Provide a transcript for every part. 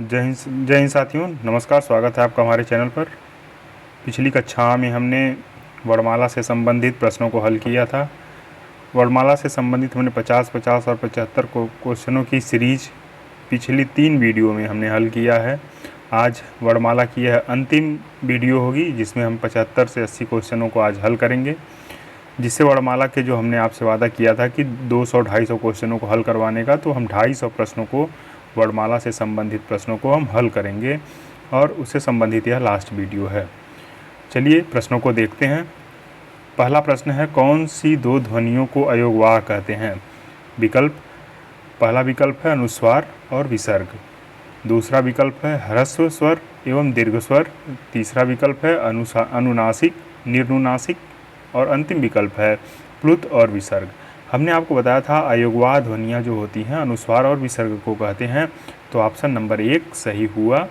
जय हिंद साथियों, नमस्कार। स्वागत है आपका हमारे चैनल पर। पिछली कक्षा में हमने वर्णमाला से संबंधित प्रश्नों को हल किया था। वर्णमाला से संबंधित हमने 50, 50 और 75 क्वेश्चनों की सीरीज पिछली 3 वीडियो में हमने हल किया है। आज वर्णमाला की यह अंतिम वीडियो होगी जिसमें हम 75 से 80 क्वेश्चनों को आज हल करेंगे। जिससे वर्णमाला के जो हमने आपसे वादा किया था कि 200-250 क्वेश्चनों को हल करवाने का, तो हम 250 प्रश्नों को, वर्णमाला से संबंधित प्रश्नों को हम हल करेंगे और उससे संबंधित यह लास्ट वीडियो है। चलिए प्रश्नों को देखते हैं। पहला प्रश्न है, कौन सी दो ध्वनियों को अयोगवाह कहते हैं? विकल्प, पहला विकल्प है अनुस्वार और विसर्ग। दूसरा विकल्प है ह्रस्व स्वर एवं दीर्घ स्वर। तीसरा विकल्प है अनुनासिक, निर्नुनासिक और अंतिम विकल्प है प्लुत और विसर्ग। हमने आपको बताया था अयोगवाह ध्वनियाँ जो होती हैं अनुस्वार और विसर्ग को कहते हैं, तो ऑप्शन नंबर 1 सही हुआ।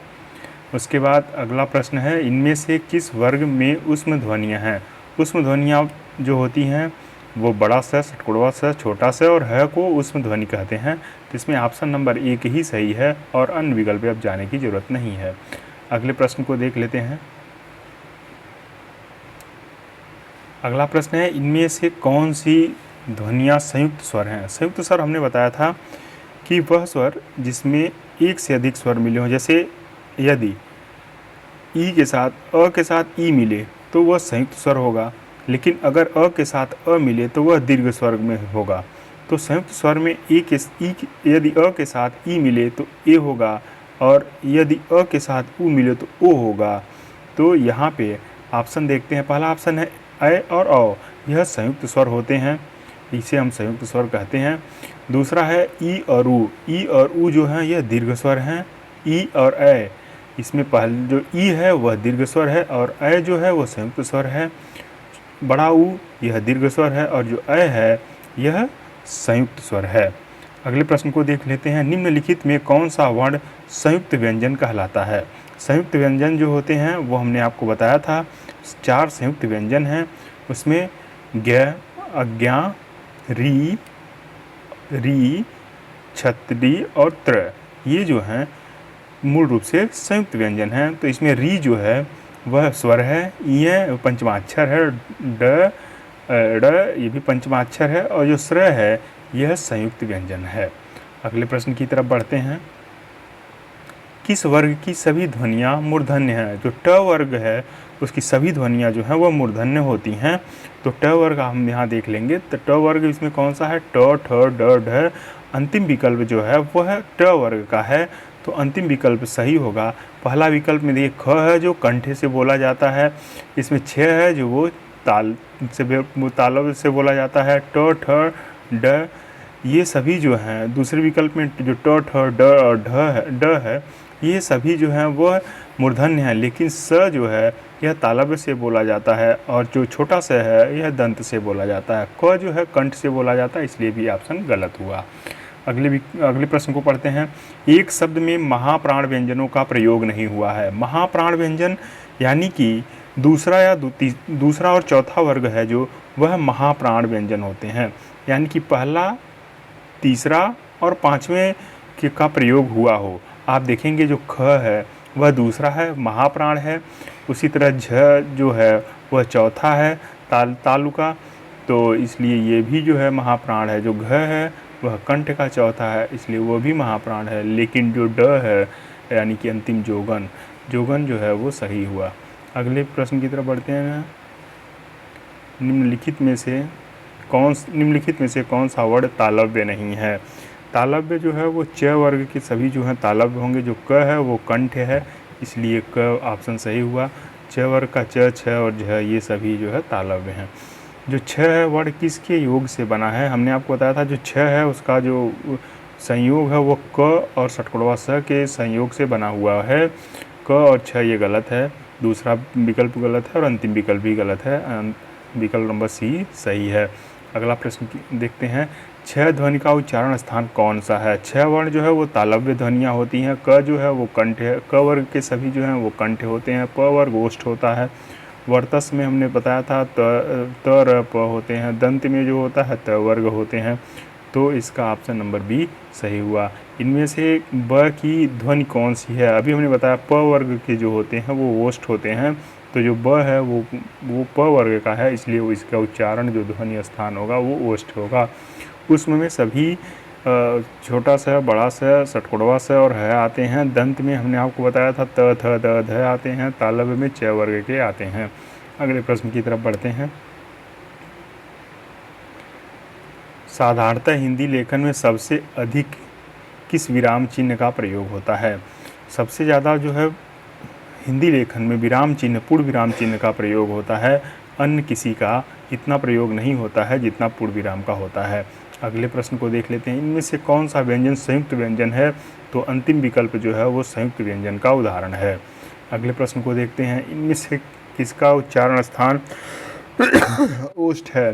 उसके बाद अगला प्रश्न है, इनमें से किस वर्ग में ऊष्म ध्वनियाँ हैं? ऊष्म ध्वनियाँ जो होती हैं वो बड़ा स, षटकोणवा स, छोटा स और ह को ऊष्म ध्वनि कहते हैं। तो इसमें ऑप्शन नंबर 1 ही सही है और अन्य विकल्प अब जाने की ज़रूरत नहीं है। अगले प्रश्न को देख लेते हैं। अगला प्रश्न है, इनमें से कौन सी ध्वनियाँ संयुक्त स्वर हैं? संयुक्त स्वर हमने बताया था कि वह स्वर जिसमें एक से अधिक स्वर मिले हों। जैसे यदि ई के साथ अ के साथ ई मिले तो वह संयुक्त स्वर होगा, लेकिन अगर अ के साथ अ मिले तो वह दीर्घ स्वर में होगा। तो संयुक्त स्वर में यदि अ के साथ ई मिले तो ए होगा और यदि अ के साथ उ मिले तो ओ होगा। तो यहाँ पे ऑप्शन देखते हैं। पहला ऑप्शन है अ और औ, यह संयुक्त स्वर होते हैं, इसे हम संयुक्त स्वर कहते हैं। दूसरा है ई और उ। ई और उ जो हैं यह दीर्घ स्वर हैं। ई और अ, इसमें पहले जो ई है वह दीर्घ स्वर है और अ जो है वह संयुक्त स्वर है। बड़ा उ यह दीर्घ स्वर है और जो अ है यह संयुक्त स्वर है। अगले प्रश्न को देख लेते हैं। निम्नलिखित में कौन सा वर्ण संयुक्त व्यंजन कहलाता है? संयुक्त व्यंजन जो होते हैं वो हमने आपको बताया था 4 संयुक्त व्यंजन हैं। उसमें ज्ञ, अज्ञा, री, छतरी और त्र, ये जो हैं मूल रूप से संयुक्त व्यंजन हैं। तो इसमें री जो है वह स्वर है, ये पंचमाक्षर है, ड ड़ ये भी पंचमाक्षर है और जो स्र है यह संयुक्त व्यंजन है। अगले प्रश्न की तरफ बढ़ते हैं। किस वर्ग की सभी ध्वनियाँ मूर्धन्य हैं? जो ट वर्ग है उसकी सभी ध्वनियाँ जो हैं वह मूर्धन्य होती हैं। तो ट वर्ग हम यहाँ देख लेंगे। तो ट वर्ग इसमें कौन सा है? ट, ठ, ड, ढ। अंतिम विकल्प जो है वह ट वर्ग का है, तो अंतिम विकल्प सही होगा। पहला विकल्प में देखिए ख है जो कंठे से बोला जाता है। इसमें छ है जो वो तालव्य से बोला जाता है। ट, ठ, ड ये सभी जो हैं, दूसरे विकल्प में जो ट, ठ, ड और ड है ये सभी जो हैं वह मूर्धन्य है, लेकिन स जो है यह तालव्य से बोला जाता है और जो छोटा स है यह दंत से बोला जाता है। क जो है कंठ से बोला जाता है, इसलिए भी ऑप्शन गलत हुआ। अगले प्रश्न को पढ़ते हैं। एक शब्द में महाप्राण व्यंजनों का प्रयोग नहीं हुआ है। महाप्राण व्यंजन यानी कि दूसरा और चौथा वर्ग है जो वह महाप्राण व्यंजन होते हैं, यानी कि पहला, तीसरा और पाँचवें का प्रयोग हुआ हो। आप देखेंगे जो ख है वह दूसरा है, महाप्राण है। उसी तरह झ जो है वह चौथा है, तालुका, तो इसलिए ये भी जो है महाप्राण है। जो घ है वह कंठ का चौथा है, इसलिए वह भी महाप्राण है। लेकिन जो ड है यानी कि अंतिम जोगन जो है वो सही हुआ। अगले प्रश्न की तरफ बढ़ते हैं। निम्नलिखित में से कौन सा वर्ण तालव्य नहीं है? तालव्य जो है वो च वर्ग के सभी जो हैं तालव्य होंगे। जो क है वो कंठ है, इसलिए क ऑप्शन सही हुआ। च वर्ग का च, छ और झ ये सभी जो है तालव्य हैं। जो छ है वर्ण किसके योग से बना है? हमने आपको बताया था जो छ है उसका जो संयोग है वो क और षटकोणवा स के संयोग से बना हुआ है। क और छ ये गलत है, दूसरा विकल्प गलत है और अंतिम विकल्प भी गलत है। विकल्प नंबर सी सही है। अगला प्रश्न देखते हैं। छह ध्वनि का उच्चारण स्थान कौन सा है? छह वर्ण जो है वो तालव्य ध्वनियाँ होती हैं। क जो है वो कंठ है, क वर्ग के सभी जो हैं वो कंठ होते हैं। प वर्ग ओष्ठ होता है। वर्तस में हमने बताया था त र प होते हैं। दंत में जो होता है त वर्ग होते हैं। तो इसका ऑप्शन नंबर बी सही हुआ। इनमें से ब की ध्वनि कौन सी है? अभी हमने बताया प वर्ग के जो होते हैं वो ओष्ठ होते हैं, तो जो ब है वो प वर्ग का है, इसलिए वो इसका उच्चारण जो ध्वनि स्थान होगा वो ओष्ठ होगा। उसमें में सभी छोटा सा, बड़ा सा, षटकोणवा सा और है आते हैं। दंत में हमने आपको बताया था त, थ, द, ध आते हैं। तालव्य में च वर्ग के आते हैं। अगले प्रश्न की तरफ बढ़ते हैं। साधारणतः हिंदी लेखन में सबसे अधिक किस विराम चिन्ह का प्रयोग होता है? सबसे ज़्यादा जो है हिंदी लेखन में विराम चिन्ह, पूर्ण विराम चिन्ह का प्रयोग होता है। अन्य किसी का इतना प्रयोग नहीं होता है जितना पूर्ण विराम का होता है। अगले प्रश्न को देख लेते हैं। इनमें से कौन सा व्यंजन संयुक्त व्यंजन है? तो अंतिम विकल्प जो है वो संयुक्त व्यंजन का उदाहरण है। अगले प्रश्न को देखते हैं। इनमें से किसका उच्चारण स्थान ओष्ठ है?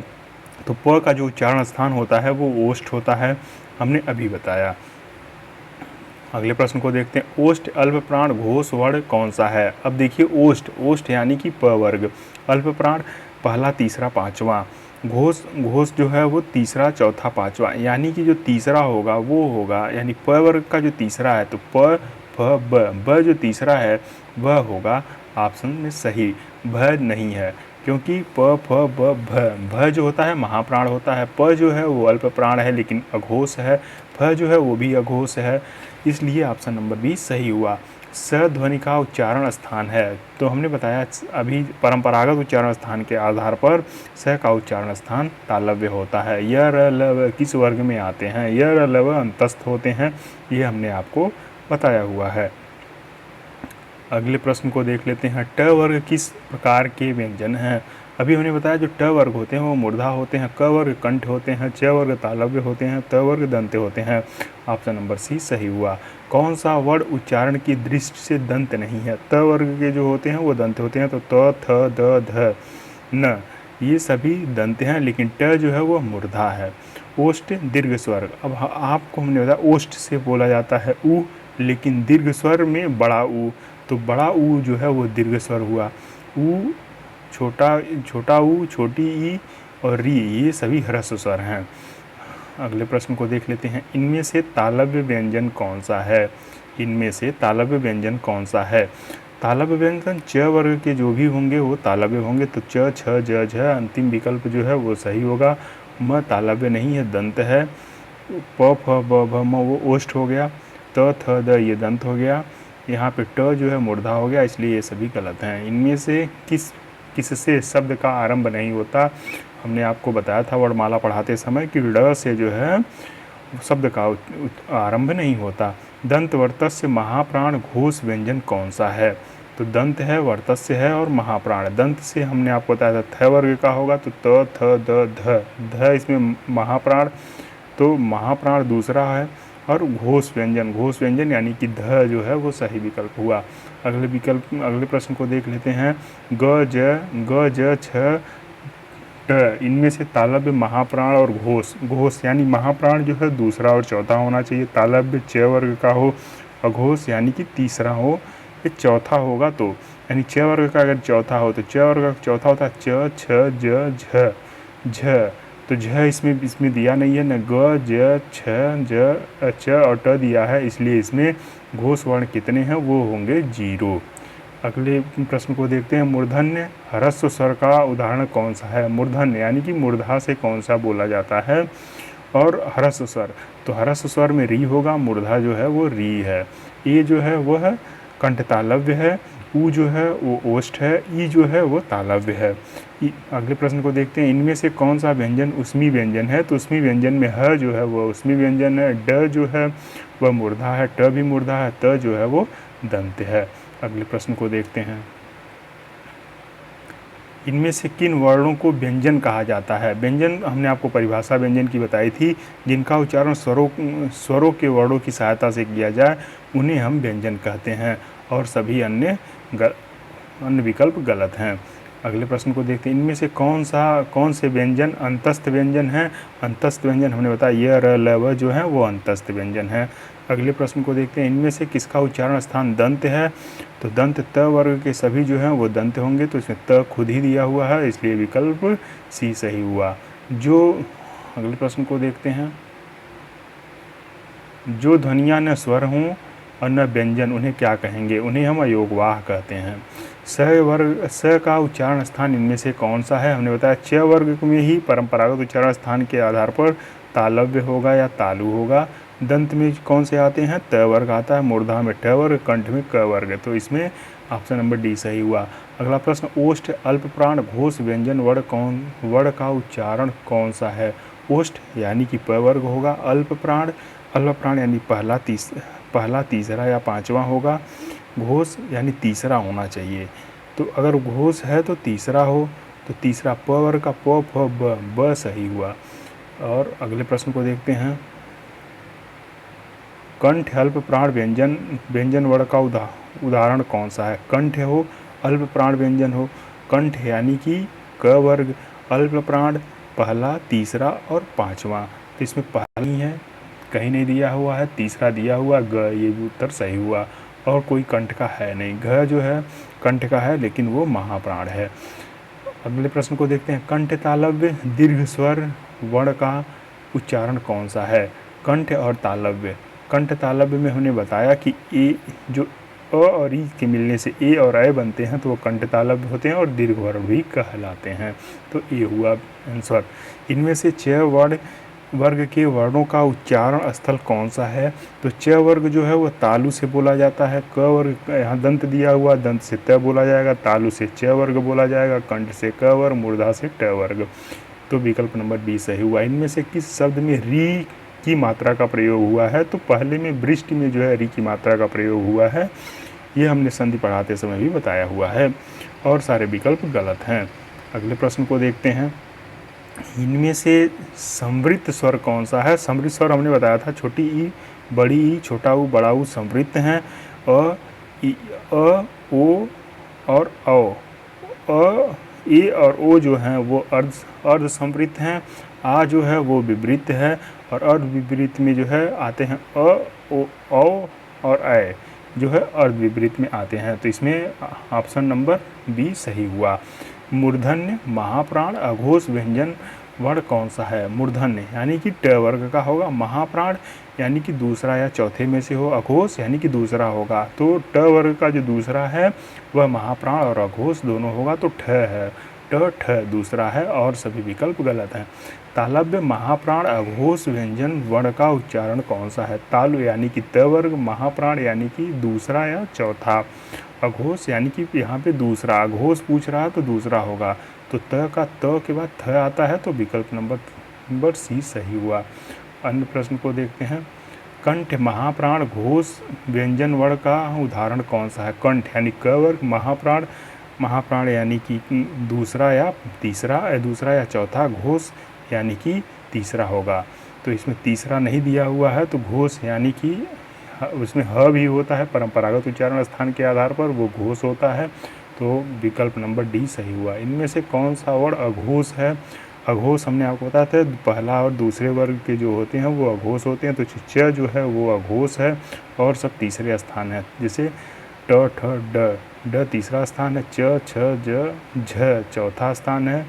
तो प का जो उच्चारण स्थान होता है वो ओष्ठ होता है, हमने अभी बताया। अगले प्रश्न को देखते हैं। ओष्ठ अल्प प्राण घोष वर्ण कौन सा है? अब देखिए ओष्ठ यानी कि प वर्ग, अल्प प्राण पहला, तीसरा, पांचवा, घोष जो है वो तीसरा, चौथा, पांचवा, यानी कि जो तीसरा होगा वो होगा, यानी प वर्ग का जो तीसरा है तो प फ ब जो तीसरा है वह होगा ऑप्शन में सही। भ नहीं है, क्योंकि प फ ब भ जो होता है महाप्राण होता है, प जो है वो अल्प प्राण है लेकिन अघोष है, फ जो है वो भी अघोष है, इसलिए ऑप्शन नंबर बी सही हुआ। स ध्वनि का उच्चारण स्थान है, तो हमने बताया अभी परंपरागत उच्चारण स्थान के आधार पर स का उच्चारण स्थान तालव्य होता है। य र ल व किस वर्ग में आते हैं? य र ल व अंतस्थ होते हैं, ये हमने आपको बताया हुआ है। अगले प्रश्न को देख लेते हैं। ट वर्ग किस प्रकार के व्यंजन हैं? अभी हमने बताया जो ट वर्ग होते हैं वो मूर्धा होते हैं, क वर्ग कंठ होते हैं, च वर्ग तालव्य होते हैं, त वर्ग दंत होते हैं। ऑप्शन नंबर सी सही हुआ। कौन सा वर्ण उच्चारण की दृष्टि से दंत नहीं है? त वर्ग के जो होते हैं वो दंत होते हैं, तो त, थ, द, ध, न ये सभी दंत हैं, लेकिन ट जो है वो मूर्धा है। ओष्ठ दीर्घ स्वर, अब आपको हमने बताया ओष्ठ से बोला जाता है उ, लेकिन दीर्घ स्वर में बड़ा ऊ, तो बड़ा ऊ जो है वो दीर्घ स्वर हुआ। ऊ, छोटा ऊ, छोटी ई और री ये सभी ह्रस्व स्वर हैं। अगले प्रश्न को देख लेते हैं। इनमें से तालव्य व्यंजन कौन सा है? इनमें से तालव्य व्यंजन कौन सा है? तालव्य व्यंजन च वर्ग के जो भी होंगे वो तालव्य होंगे, तो च, छ, ज, झ अंतिम विकल्प जो है वो सही होगा। म तालव्य नहीं है, दंत है। प, फ, ब, भ, म वो ओष्ठ हो गया। त, थ, द ये दंत हो गया। यहाँ पे ट जो है मूर्धा हो गया, इसलिए ये सभी गलत हैं। इनमें से किससे शब्द का आरंभ नहीं होता? हमने आपको बताया था वर्णमाला पढ़ाते समय कि ड से जो है शब्द का आरंभ नहीं होता। दंत वर्तस्य महाप्राण घोष व्यंजन कौन सा है? तो दंत है, वर्तस्य है और महाप्राण। दंत से हमने आपको बताया था थ वर्ग का होगा, तो त, थ, द, ध इसमें महाप्राण, तो महाप्राण दूसरा है। और घोष व्यंजन यानी कि ध जो है वो सही विकल्प हुआ। अगले प्रश्न को देख लेते हैं। ग, ज, छ, ट इनमें से तालव्य, महाप्राण और घोष यानी महाप्राण जो है दूसरा और चौथा होना चाहिए। तालव्य च वर्ग का हो, अघोष यानी कि तीसरा हो, ये चौथा होगा, तो यानी च वर्ग का अगर चौथा हो तो च वर्ग का चौथा होता है च, छ, ज, झ, तो झ इसमें दिया नहीं है, न ग, ज, छ, ज, च और ट दिया है, इसलिए इसमें घोष वर्ण कितने हैं? वो होंगे 0। अगले प्रश्न को देखते हैं। मूर्धन्य ह्रस्व स्वर का उदाहरण कौन सा है? मूर्धन्य यानी कि मूर्धा से कौन सा बोला जाता है? और ह्रस्व स्वर, तो ह्रस्व स्वर में री होगा, मूर्धा जो है वो री है। ए जो है वह कंठ तालव्य है, ऊ जो है वो ओष्ठ है, ई जो है वो तालव्य है। अगले प्रश्न को देखते हैं। इनमें से कौन सा व्यंजन उष्मी व्यंजन है? तो उष्मी व्यंजन में ह जो है वह उष्मी व्यंजन है, ड जो है वह मूर्धा है, ट भी मूर्धा है, त जो है वो दंत है। अगले प्रश्न को देखते हैं। इनमें से किन वर्णों को व्यंजन कहा जाता है? व्यंजन हमने आपको परिभाषा व्यंजन की बताई थी, जिनका उच्चारण स्वरों के वर्णों की सहायता से किया जाए उन्हें हम व्यंजन कहते हैं, और सभी अन्य विकल्प गलत हैं। अगले प्रश्न को देखते हैं। इनमें से कौन से व्यंजन अंतस्थ व्यंजन हैं? अंतस्थ व्यंजन हमने बताया य, र, ल, व जो है वो अंतस्थ व्यंजन है। अगले प्रश्न को देखते हैं। इनमें से किसका उच्चारण स्थान दंत है? तो दंत त वर्ग के सभी जो हैं वो दंत होंगे, तो इसमें त खुद ही दिया हुआ है, इसलिए विकल्प सी सही हुआ। अगले प्रश्न को देखते हैं। जो ध्वनियाँ न स्वर हों और न व्यंजन, उन्हें क्या कहेंगे? उन्हें हम अयोगवाह कहते हैं। स वर्ग, स का उच्चारण स्थान इनमें से कौन सा है? हमने बताया च वर्ग में ही परंपरागत उच्चारण स्थान के आधार पर तालव्य होगा या तालु होगा। दंत में कौन से आते हैं? त वर्ग आता है, मूर्धा में ट वर्ग, कंठ में क वर्ग। तो इसमें ऑप्शन नंबर डी सही हुआ। अगला प्रश्न, ओष्ठ अल्प प्राण घोष व्यंजन वर्ण का उच्चारण कौन सा है? ओष्ठ यानी कि प वर्ग होगा, अल्प प्राण यानी पहला तीसरा या पांचवा होगा, घोष यानी तीसरा होना चाहिए। तो अगर घोष है तो तीसरा हो, तो तीसरा प वर्ग का प फ ब सही हुआ। और अगले प्रश्न को देखते हैं, कंठ अल्प प्राण व्यंजन वर्ण का उदाहरण कौन सा है? कंठ हो, अल्प प्राण व्यंजन हो। कंठ यानी कि क वर्ग, अल्प प्राण पहला, तीसरा और पांचवा। तो इसमें पहला ही है, कहीं नहीं दिया हुआ है, तीसरा दिया हुआ ग, ये भी उत्तर सही हुआ। और कोई कंठ का है नहीं, घ जो है कंठ का है लेकिन वो महाप्राण है। अगले प्रश्न को देखते हैं, कंठ तालव्य दीर्घ स्वर वर्ण का उच्चारण कौन सा है? कंठ और तालव्य। कंठ तालव्य में हमने बताया कि ए जो अ और ई के मिलने से ए और अ बनते हैं तो वो कंठ तालव्य होते हैं और दीर्घ वर्ण भी कहलाते हैं। तो ए हुआ आंसर। इनमें से च वर्ग के वर्णों का उच्चारण स्थल कौन सा है? तो च वर्ग जो है वो तालु से बोला जाता है। क वर्ग, यहाँ दंत दिया हुआ, दंत से त बोला जाएगा, तालु से च वर्ग बोला जाएगा, कंठ से क वर्ग, मूर्धा से ट वर्ग। तो विकल्प नंबर बी सही हुआ। इनमें से किस शब्द में री की मात्रा का प्रयोग हुआ है? तो पहले में वृष्टि में जो है री की मात्रा का प्रयोग हुआ है, ये हमने संधि पढ़ाते समय भी बताया हुआ है। और सारे विकल्प गलत हैं। अगले प्रश्न को देखते हैं, इनमें से संवृत्त स्वर कौन सा है? संवृत्त स्वर हमने बताया था, छोटी ई, बड़ी ई, छोटा ऊ, बड़ा ऊ संवृत्त हैं। ओ और औ। ए और ओ जो हैं वो अर्ध संवृत्त हैं। आ जो है वो विवृत्त है और अर्ध विवृत्त में जो है आते हैं ओ और ऐ जो है अर्ध विवृत्त में आते हैं। तो इसमें ऑप्शन नंबर बी सही हुआ। मूर्धन्य महाप्राण अघोष व्यंजन वर्ण कौन सा है? मूर्धन्य यानी कि ट वर्ग का होगा, महाप्राण यानी कि दूसरा या चौथे में से हो, अघोष यानी कि दूसरा होगा। तो ट वर्ग का जो दूसरा है वह महाप्राण और अघोष दोनों होगा, तो ठ है, ठ दूसरा है और सभी विकल्प गलत हैं। तालव्य महाप्राण अघोष व्यंजन वर्ण का उच्चारण कौन सा है? तालु यानी कि त वर्ग, महाप्राण यानी कि दूसरा या चौथा, अघोष यानी कि यहाँ पे दूसरा, अघोष पूछ रहा है तो दूसरा होगा। तो त का त के बाद थ आता है, तो विकल्प नंबर सी सही हुआ। अन्य प्रश्न को देखते हैं, कंठ महाप्राण घोष व्यंजन वर्ण का उदाहरण कौन सा है? कंठ यानी क वर्ग, महाप्राण यानी कि दूसरा या चौथा, घोष यानी कि तीसरा होगा। तो इसमें तीसरा नहीं दिया हुआ है, तो घोष यानी कि उसमें ह भी होता है, परंपरागत उच्चारण स्थान के आधार पर वो घोष होता है। तो विकल्प नंबर डी सही हुआ। इनमें से कौन सा वर्ण अघोष है? अघोष हमने आपको बताया था, पहला और दूसरे वर्ग के जो होते हैं वो अघोष होते हैं। तो च जो है वो अघोष है और सब तीसरे स्थान है। जैसे ट ठ ड तीसरा स्थान है, च छ ज झ चौथा स्थान है,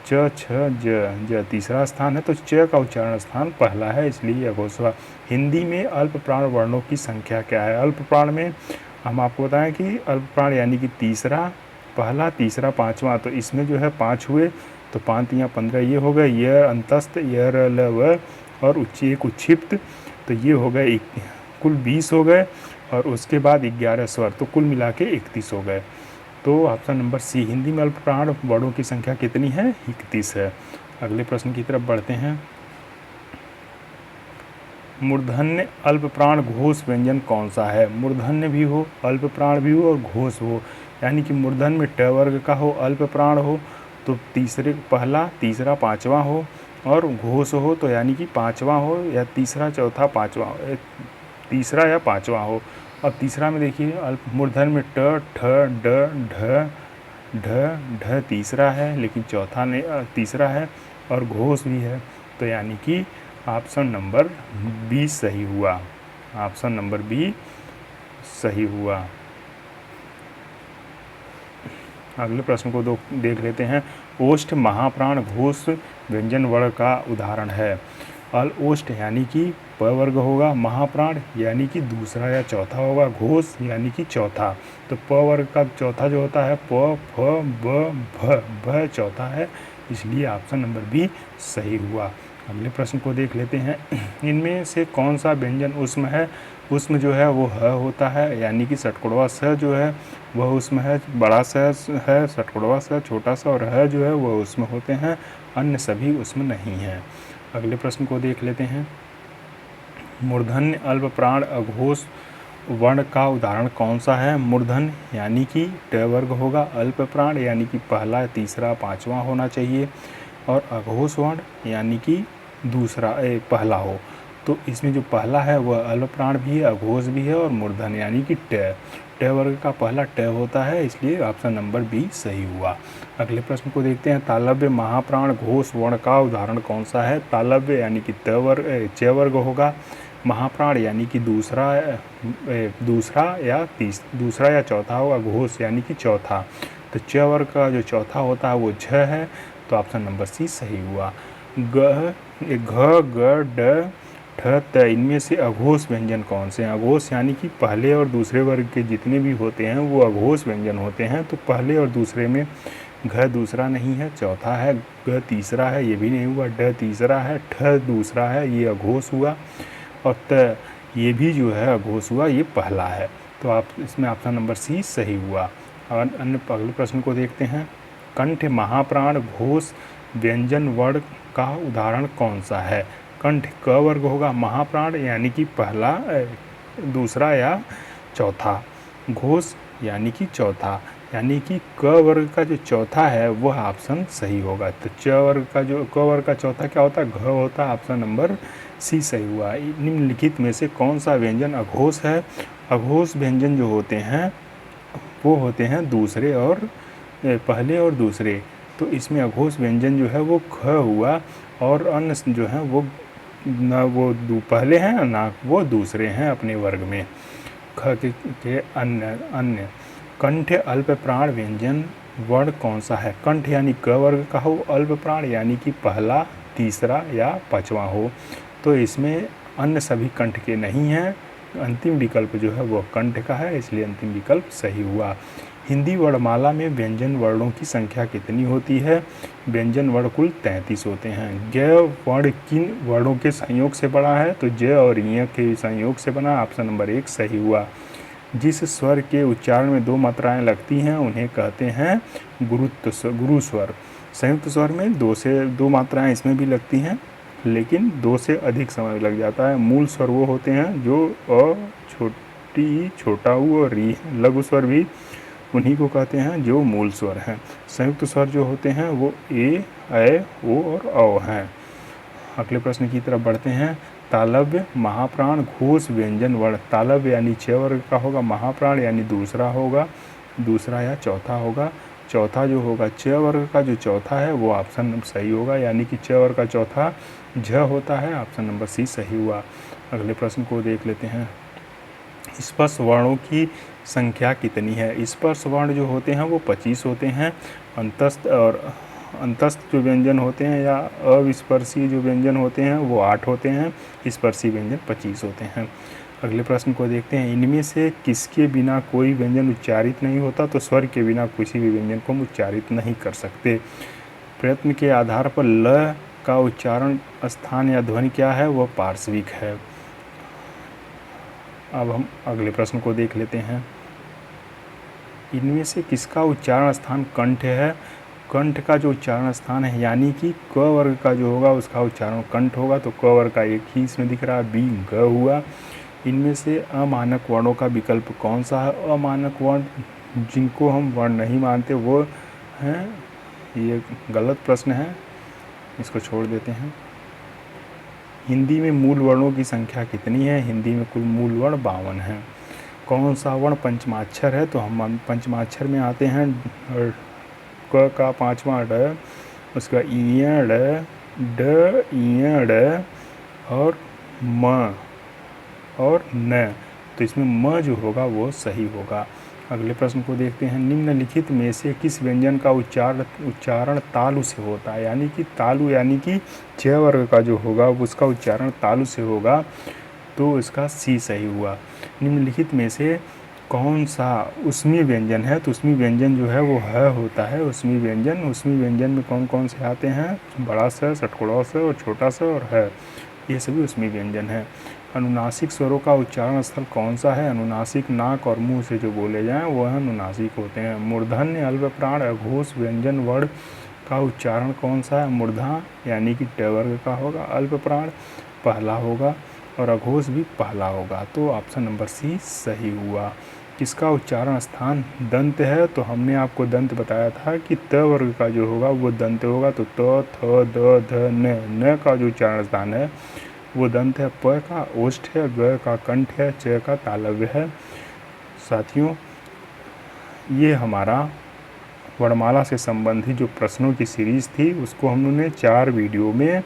च छ ज तीसरा स्थान है। तो च का उच्चारण स्थान पहला है, इसलिए अघोष हुआ। हिंदी में अल्प प्राण वर्णों की संख्या क्या है? अल्प प्राण में हम आपको बताएं कि अल्प प्राण यानी कि तीसरा, पहला, तीसरा, पांचवा। तो इसमें जो है 5 हुए, तो 5 या 15 ये हो गए, यह अंतस्थ, यह र ल व और एक उच्छिप्त, तो ये हो गए कुल 20 हो गए। और उसके बाद 11 स्वर, तो कुल मिला के 31 हो गए। तो ऑप्शन नंबर सी, हिंदी में अल्प प्राण वर्णों की संख्या कितनी है? 31 है। अगले प्रश्न की तरफ बढ़ते हैं, मूर्धन्य अल्प प्राण घोष व्यंजन कौन सा है? मूर्धन्य भी हो, अल्प प्राण भी हो और घोष हो, यानी कि मूर्धन्य में ट वर्ग का हो, अल्प प्राण हो तो पहला, तीसरा, पांचवा हो, और घोष हो तो यानी कि पांचवा हो या तीसरा, चौथा, पांचवा हो, तीसरा या पांचवा हो। अब तीसरा में देखिए, अल्प मूर्धन्य में ट, ठ, ड, ढ तीसरा है लेकिन चौथा नहीं, तीसरा है और घोष भी है। तो यानी कि ऑप्शन नंबर बी सही हुआ। ऑप्शन नंबर बी सही हुआ। अगले प्रश्न को देख लेते हैं, ओष्ठ महाप्राण घोष व्यंजन वर्ण का उदाहरण है। अल-ओष्ठ यानी कि प वर्ग होगा, महाप्राण यानी कि दूसरा या चौथा होगा, घोष यानी कि चौथा। तो प वर्ग का चौथा जो होता है प, फ, ब, भ, भ चौथा है, इसलिए ऑप्शन नंबर बी सही हुआ। अगले प्रश्न को देख लेते हैं। इनमें से कौन सा व्यंजन उष्म है? उष्म जो है वो ह होता है, यानी कि षटकोणवा स जो है वह उष्म है, बड़ा स है षटकोणवा स, छोटा सा और ह जो है वह उष्म होते हैं, अन्य सभी उष्म नहीं हैं। अगले प्रश्न को देख लेते हैं। मूर्धन्य अल्प प्राण अघोष वर्ण का उदाहरण कौन सा है? मूर्धन्य यानी कि ट वर्ग होगा, अल्प प्राण यानी कि पहला, तीसरा, पांचवा होना चाहिए, और अघोष वर्ण यानी कि दूसरा पहला हो। तो इसमें जो पहला है वह अल्प प्राण भी है, अघोष भी है, और मूर्धन्य यानी कि ट वर्ग का पहला ट होता है, इसलिए ऑप्शन नंबर बी सही हुआ। अगले प्रश्न को देखते हैं। तालव्य महाप्राण घोष वर्ण का उदाहरण कौन सा है? तालव्य यानी कि च वर्ग होगा, महाप्राण यानी कि दूसरा या चौथा होगा, घोष यानी कि चौथा। तो च वर्ग का जो चौथा होता है वो झ है, तो ऑप्शन नंबर सी सही हुआ। घ, ग, ड, ठ, त इनमें से अघोष व्यंजन कौन से हैं? अघोष यानी कि पहले और दूसरे वर्ग के जितने भी होते हैं वो अघोष व्यंजन होते हैं। तो पहले और दूसरे में घ दूसरा नहीं है, चौथा है, ग तीसरा है, ये भी नहीं हुआ, ड तीसरा है, ठ दूसरा है, ये अघोष हुआ, और त ये भी जो है अघोष हुआ, ये पहला है। तो आप इसमें ऑप्शन नंबर सी सही हुआ। और अन्य अगले प्रश्न को देखते हैं। कंठ महाप्राण घोष व्यंजन वर्ण का उदाहरण कौन सा है? कंठ क वर्ग होगा, महाप्राण यानी कि पहला, दूसरा या चौथा, घोष यानी कि चौथा, यानी कि क वर्ग का जो चौथा है वह ऑप्शन सही होगा। तो क वर्ग का चौथा क्या होता है? घ होता है, ऑप्शन नंबर सी सही हुआ। निम्नलिखित में से कौन सा व्यंजन अघोष है? अघोष व्यंजन जो होते हैं वो होते हैं दूसरे और पहले और दूसरे। तो इसमें अघोष व्यंजन जो है वो ख हुआ, और अन्य जो है वो ना वो पहले हैं ना वो दूसरे हैं अपने वर्ग में। ख के अन्य कंठ अल्प प्राण व्यंजन वर्ण कौन सा है? कंठ यानी क वर्ग का हो, अल्प प्राण यानी कि पहला, तीसरा या पांचवा हो। तो इसमें अन्य सभी कंठ के नहीं हैं, अंतिम विकल्प जो है वो कंठ का है, इसलिए अंतिम विकल्प सही हुआ। हिंदी वर्णमाला में व्यंजन वर्णों की संख्या कितनी होती है? व्यंजन वर्ण कुल 33 होते हैं। ज वर्ण किन वर्णों के संयोग से बना है? तो ज और य के संयोग से बना, ऑप्शन नंबर 1 सही हुआ। जिस स्वर के उच्चारण में 2 मात्राएं लगती हैं उन्हें कहते हैं गुरु स्वर। संयुक्त स्वर में 2 मात्राएं इसमें भी लगती हैं, लेकिन 2 से अधिक समय लग जाता है। मूल स्वर वो होते हैं जो अ, छोटी, छोटा ऊ और री, लघु स्वर भी उन्हीं को कहते हैं जो मूल स्वर हैं। संयुक्त स्वर जो होते हैं वो ए, ऐ, ओ और औ हैं। अगले प्रश्न की तरफ बढ़ते हैं। तालव्य महाप्राण घोष व्यंजन वर्ण। तालव्य यानी च वर्ग का होगा, महाप्राण यानी दूसरा होगा, दूसरा या चौथा होगा। चौथा जो होगा च वर्ग का जो चौथा है वो ऑप्शन सही होगा, यानी कि च वर्ग का चौथा झ होता है, ऑप्शन नंबर सी सही हुआ। अगले प्रश्न को देख लेते हैं। स्पर्श वर्णों की संख्या कितनी है? स्पर्श वर्ण जो होते हैं वो 25 होते हैं। अंतस्थ जो व्यंजन होते हैं या अविस्पर्शी जो व्यंजन होते हैं वो 8 होते हैं। स्पर्शी व्यंजन 25 होते हैं। अगले प्रश्न को देखते हैं। इनमें से किसके बिना कोई व्यंजन उच्चारित नहीं होता? तो स्वर के बिना किसी भी व्यंजन को हम उच्चारित नहीं कर सकते। प्रयत्न के आधार पर ल का उच्चारण स्थान या ध्वनि क्या है? वह पार्श्विक है। अब हम अगले प्रश्न को देख लेते हैं। इनमें से किसका उच्चारण स्थान कंठ है? कंठ का जो उच्चारण स्थान है, यानी कि क वर्ग का जो होगा उसका उच्चारण कंठ होगा, तो क वर्ग का एक ही इसमें दिख रहा है, बी ग हुआ। इनमें से अमानक वर्णों का विकल्प कौन सा है? अमानक वर्ण जिनको हम वर्ण नहीं मानते वो हैं, ये गलत प्रश्न है, इसको छोड़ देते हैं। हिंदी में मूल वर्णों की संख्या कितनी है? हिंदी में कुल मूल वर्ण 52 हैं। कौन सा वर्ण पंचमाक्षर है? तो हम पंचमाक्षर में आते हैं। क का 5वां ड, उसका इ ड, ड इ ड और म और न। तो इसमें म जो होगा वो सही होगा। अगले प्रश्न को देखते हैं। निम्नलिखित में से किस व्यंजन का उच्चारण तालु से होता है? यानी कि तालु यानी कि च वर्ग का जो होगा उसका उच्चारण तालु से होगा, तो इसका सी सही हुआ। निम्नलिखित में से कौन सा उसमी व्यंजन है? तो उसमी व्यंजन जो है वो ह होता है। उसमी व्यंजन में कौन कौन से आते हैं? बड़ा स, षटकोणों से और छोटा स और है, ये सभी उसमी व्यंजन हैं। अनुनासिक स्वरों का उच्चारण स्थल कौन सा है? अनुनासिक नाक और मुंह से जो बोले जाएं वह अनुनासिक होते हैं। मूर्धन्य अल्पप्राण अघोष व्यंजन वर्ण का उच्चारण कौन सा है? मूर्धा यानी कि ट वर्ग का होगा, अल्पप्राण पहला होगा और अघोष भी पहला होगा, तो ऑप्शन नंबर सी सही हुआ। किसका उच्चारण स्थान दंत है? तो हमने आपको दंत बताया था कि त वर्ग का जो होगा वो दंत होगा, तो त, थ, द, ध, न का जो उच्चारण स्थान है वो दंत है। प का ओष्ठ है, ग का कंठ है, च का तालव्य है। साथियों, ये हमारा वर्णमाला से संबंधित जो प्रश्नों की सीरीज़ थी उसको हमने 4 वीडियो में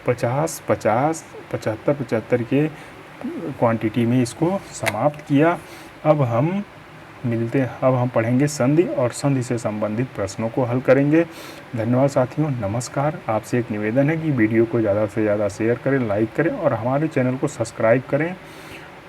50, 50, 75, 75 के क्वांटिटी में इसको समाप्त किया। अब हम पढ़ेंगे संधि और संधि से संबंधित प्रश्नों को हल करेंगे। धन्यवाद साथियों, नमस्कार। आपसे एक निवेदन है कि वीडियो को ज़्यादा से ज़्यादा शेयर करें, लाइक करें और हमारे चैनल को सब्सक्राइब करें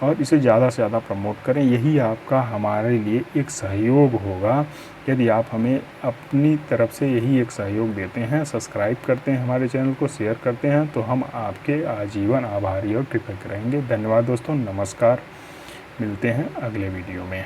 और इसे ज़्यादा से ज़्यादा प्रमोट करें। यही आपका हमारे लिए एक सहयोग होगा यदि आप हमें अपनी तरफ से यही एक सहयोग देते हैं, सब्सक्राइब करते हैं, हमारे चैनल को शेयर करते हैं, तो हम आपके आजीवन आभारी और कृतज्ञ रहेंगे। धन्यवाद दोस्तों, नमस्कार। मिलते हैं अगले वीडियो में।